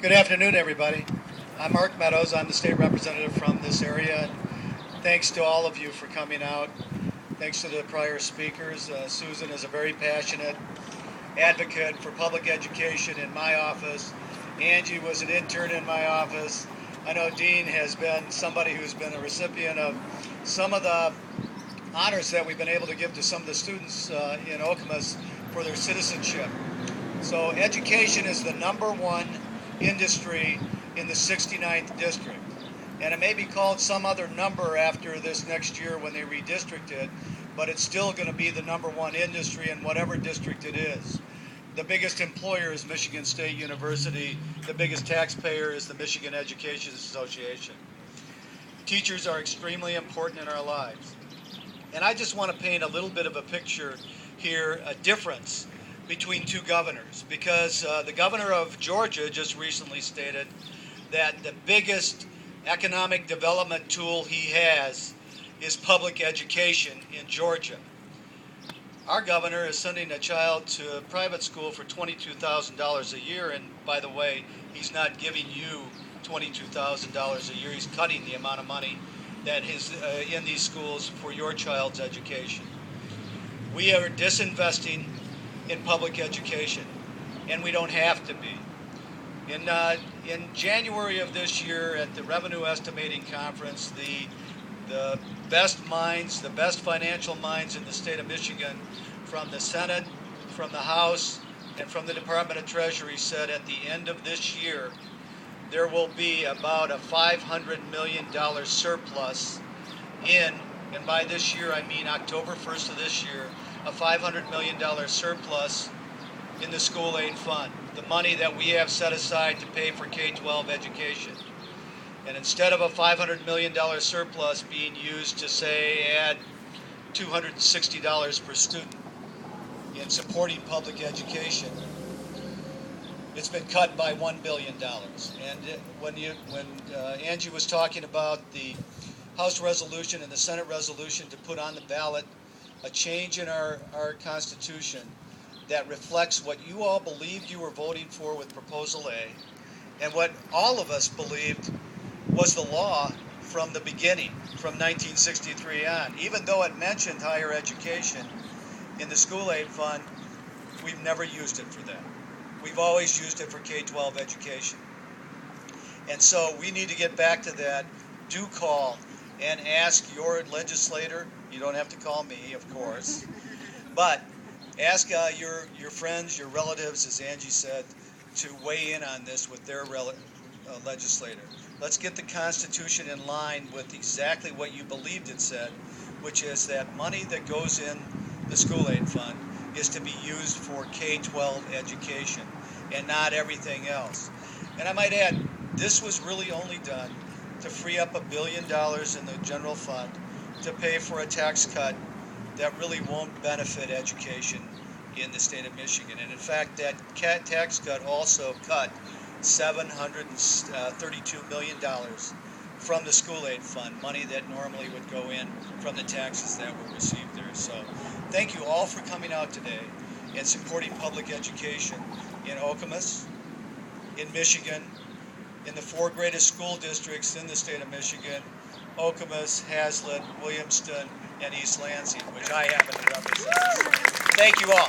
Good afternoon, everybody. I'm Mark Meadows. I'm the state representative from this area. Thanks to all of you for coming out. Thanks to the prior speakers. Susan is a very passionate advocate for public education in my office. Angie was an intern in my office. I know Dean has been somebody who's been a recipient of some of the honors that we've been able to give to some of the students in Okemos for their citizenship. So education is the number one industry in the 69th district. And it may be called some other number after this next year when they redistrict it, but it's still going to be the number one industry in whatever district it is. The biggest employer is Michigan State University. The biggest taxpayer is the Michigan Education Association. Teachers are extremely important in our lives. And I just want to paint a little bit of a picture here, a difference between two governors, because the governor of Georgia just recently stated that the biggest economic development tool he has is public education in Georgia. Our governor is sending a child to a private school for $22,000 a year, and by the way, he's not giving you $22,000 a year. He's cutting the amount of money that is in these schools for your child's education. We are disinvesting in public education, and we don't have to be. In January of this year at the Revenue Estimating Conference, the best minds, the best financial minds in the state of Michigan, from the Senate, from the House, and from the Department of Treasury said at the end of this year there will be about a $500 million surplus and by this year I mean October 1st of this year, a $500 million surplus in the school aid fund, the money that we have set aside to pay for K-12 education. And instead of a $500 million surplus being used to, say, add $260 per student in supporting public education, it's been cut by $1 billion. And when Angie was talking about the House resolution and the Senate resolution to put on the ballot a change in our Constitution that reflects what you all believed you were voting for with Proposal A, and what all of us believed was the law from the beginning, from 1963 on. Even though it mentioned higher education in the school aid fund, we've never used it for that. We've always used it for K-12 education. And so we need to get back to that. Do call and ask your legislator. You don't have to call me, of course, but ask your friends, your relatives, as Angie said, to weigh in on this with their legislator. Let's get the Constitution in line with exactly what you believed it said, which is that money that goes in the school aid fund is to be used for K-12 education and not everything else. And I might add, this was really only done to free up $1 billion in the general fund to pay for a tax cut that really won't benefit education in the state of Michigan. And in fact, that tax cut also cut $732 million from the school aid fund, money that normally would go in from the taxes that were received there. So thank you all for coming out today and supporting public education in Okemos, in Michigan, in the 4 greatest school districts in the state of Michigan: Okemos, Hazlitt, Williamston, and East Lansing, which I happen to represent. Thank you all.